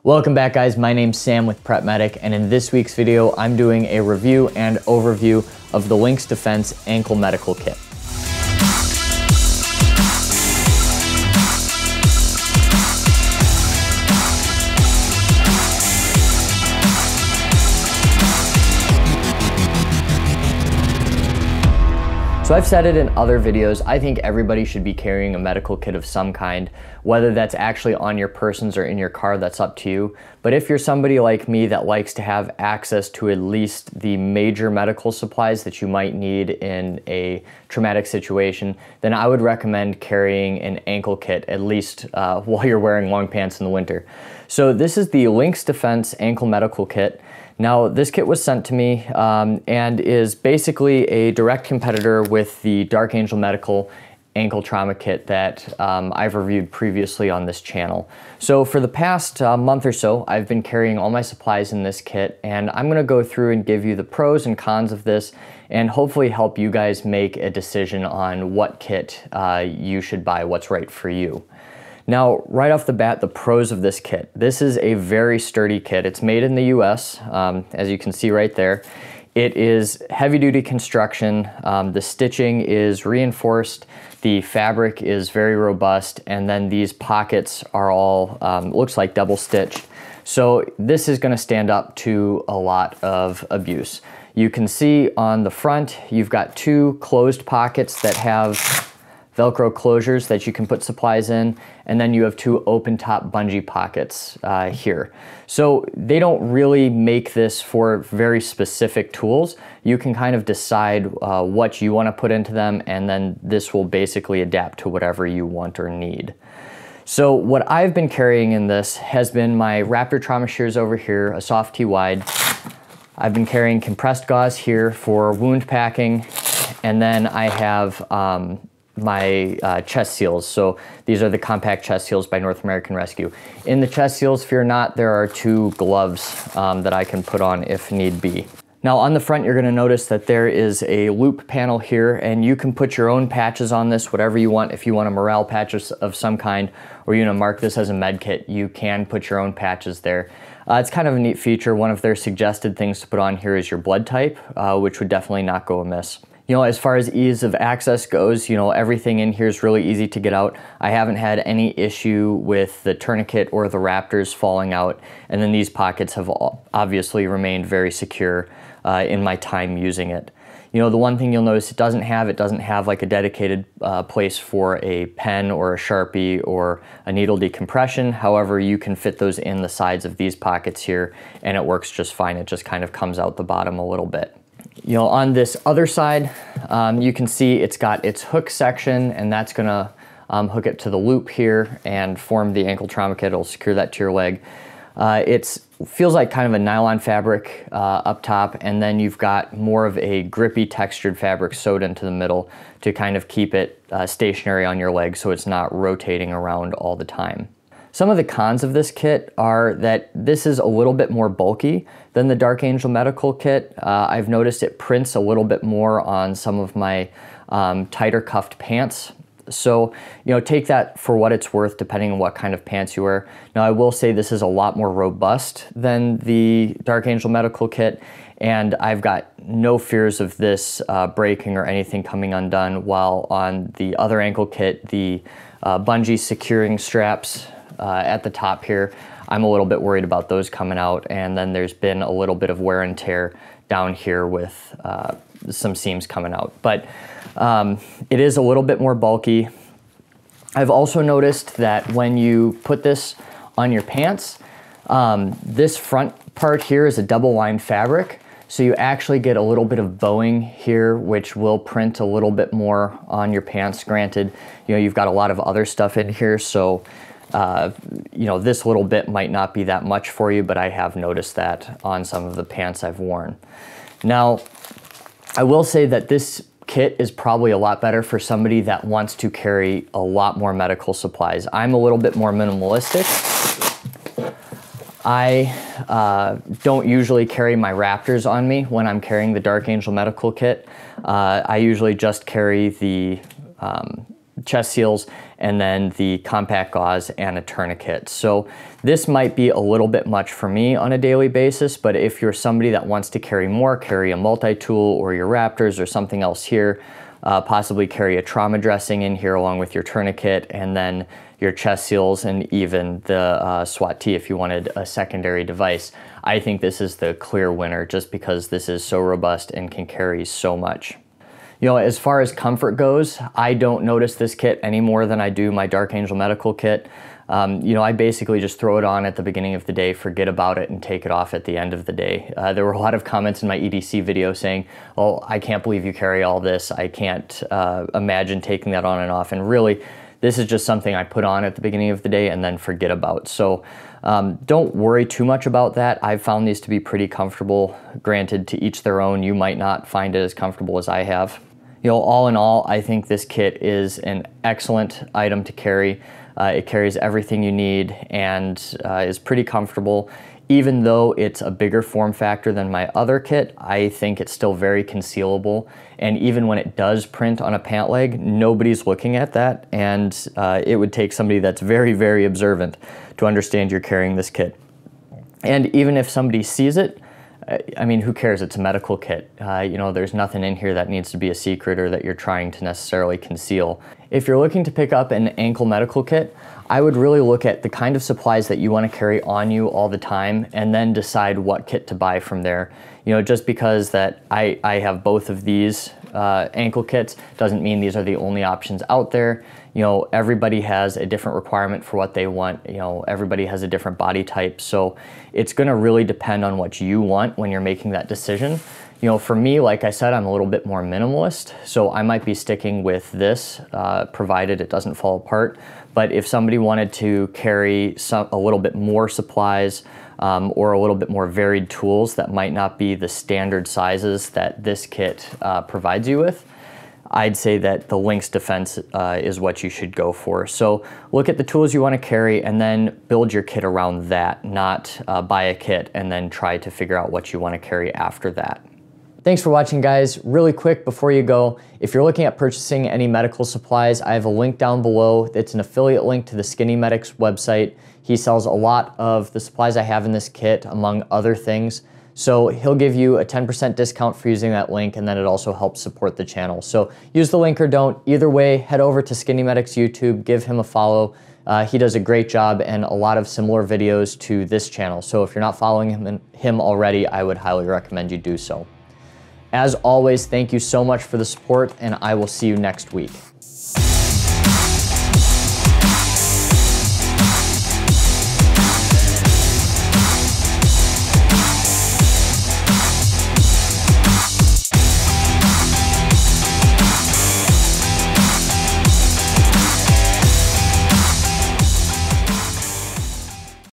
Welcome back, guys. My name's Sam with Prep Medic, and in this week's video, I'm doing a review and overview of the Lynx Defense Ankle Medical Kit. So I've said it in other videos, I think everybody should be carrying a medical kit of some kind, whether that's actually on your persons or in your car, that's up to you. But if you're somebody like me that likes to have access to at least the major medical supplies that you might need in a traumatic situation, then I would recommend carrying an ankle kit, at least while you're wearing long pants in the winter. So this is the Lynx Defense Ankle Medical Kit. Now, this kit was sent to me and is basically a direct competitor with the Dark Angel Medical Ankle Trauma Kit that I've reviewed previously on this channel. So for the past month or so, I've been carrying all my supplies in this kit, and I'm gonna go through and give you the pros and cons of this and hopefully help you guys make a decision on what kit you should buy, what's right for you. Now, right off the bat, the pros of this kit. This is a very sturdy kit. It's made in the US, as you can see right there. It is heavy-duty construction. The stitching is reinforced. The fabric is very robust, and then these pockets are all, looks like double stitched. So this is gonna stand up to a lot of abuse. You can see on the front, you've got two closed pockets that have Velcro closures that you can put supplies in, and then you have two open top bungee pockets here. So they don't really make this for very specific tools. You can kind of decide what you want to put into them, and then this will basically adapt to whatever you want or need. So what I've been carrying in this has been my Raptor trauma shears over here, a soft T wide. I've been carrying compressed gauze here for wound packing, and then I have my chest seals. So these are the compact chest seals by North American Rescue. In the chest seals, fear not, there are two gloves that I can put on if need be. Now on the front, you're gonna notice that there is a loop panel here, and you can put your own patches on this, whatever you want. If you want a morale patch of some kind, or you know, mark this as a med kit, you can put your own patches there. It's kind of a neat feature. One of their suggested things to put on here is your blood type, which would definitely not go amiss. You know, as far as ease of access goes, you know, everything in here is really easy to get out. I haven't had any issue with the tourniquet or the Raptors falling out, and then these pockets have obviously remained very secure in my time using it. You know, the one thing you'll notice it doesn't have like a dedicated place for a pen or a Sharpie or a needle decompression. However, you can fit those in the sides of these pockets here, and it works just fine. It just kind of comes out the bottom a little bit. You know, on this other side, you can see it's got its hook section, and that's gonna hook it to the loop here and form the ankle trauma kit. It'll secure that to your leg. It feels like kind of a nylon fabric up top, and then you've got more of a grippy textured fabric sewed into the middle to kind of keep it stationary on your leg so it's not rotating around all the time. Some of the cons of this kit are that this is a little bit more bulky than the Dark Angel Medical Kit. I've noticed it prints a little bit more on some of my tighter cuffed pants. So, you know, take that for what it's worth depending on what kind of pants you wear. Now, I will say this is a lot more robust than the Dark Angel Medical Kit, and I've got no fears of this breaking or anything coming undone, while on the other ankle kit, the bungee securing straps at the top here, I'm a little bit worried about those coming out, and then there's been a little bit of wear and tear down here with some seams coming out. But it is a little bit more bulky. I've also noticed that when you put this on your pants, this front part here is a double lined fabric, so you actually get a little bit of bowing here, which will print a little bit more on your pants. Granted, you know, you've got a lot of other stuff in here, so you know, this little bit might not be that much for you, but I have noticed that on some of the pants I've worn. Now, I will say that this kit is probably a lot better for somebody that wants to carry a lot more medical supplies. I'm a little bit more minimalistic. I don't usually carry my Raptors on me when I'm carrying the Dark Angel Medical Kit. I usually just carry the chest seals and then the compact gauze and a tourniquet. So this might be a little bit much for me on a daily basis, but if you're somebody that wants to carry more, carry a multi-tool or your Raptors or something else here, possibly carry a trauma dressing in here along with your tourniquet, and then your chest seals, and even the SWAT T if you wanted a secondary device. I think this is the clear winner just because this is so robust and can carry so much. You know, as far as comfort goes, I don't notice this kit any more than I do my Dark Angel medical kit. You know, I basically just throw it on at the beginning of the day, forget about it, and take it off at the end of the day. There were a lot of comments in my EDC video saying, oh, I can't believe you carry all this. I can't imagine taking that on and off. And really, this is just something I put on at the beginning of the day and then forget about. So don't worry too much about that. I've found these to be pretty comfortable. Granted, to each their own. You might not find it as comfortable as I have. You know, all in all, I think this kit is an excellent item to carry. It carries everything you need and is pretty comfortable. Even though it's a bigger form factor than my other kit, I think it's still very concealable. And even when it does print on a pant leg, nobody's looking at that. And it would take somebody that's very, very observant to understand you're carrying this kit. And even if somebody sees it, I mean, who cares? It's a medical kit. You know, there's nothing in here that needs to be a secret or that you're trying to necessarily conceal. If you're looking to pick up an ankle medical kit, I would really look at the kind of supplies that you want to carry on you all the time and then decide what kit to buy from there. You know, just because that I have both of these ankle kits doesn't mean these are the only options out there. You know, everybody has a different requirement for what they want. You know, everybody has a different body type. So it's going to really depend on what you want when you're making that decision. You know, for me, like I said, I'm a little bit more minimalist, so I might be sticking with this, provided it doesn't fall apart. But if somebody wanted to carry a little bit more supplies or a little bit more varied tools that might not be the standard sizes that this kit provides you with, I'd say that the Lynx Defense is what you should go for. So look at the tools you want to carry and then build your kit around that, not buy a kit and then try to figure out what you want to carry after that. Thanks for watching, guys. Really quick before you go, if you're looking at purchasing any medical supplies, I have a link down below. It's an affiliate link to the Skinny Medics website. He sells a lot of the supplies I have in this kit, among other things. So he'll give you a 10% discount for using that link, and then it also helps support the channel. So use the link or don't. Either way, head over to Skinny Medics YouTube, give him a follow. He does a great job and a lot of similar videos to this channel. So if you're not following him already, I would highly recommend you do so. As always, thank you so much for the support, and I will see you next week.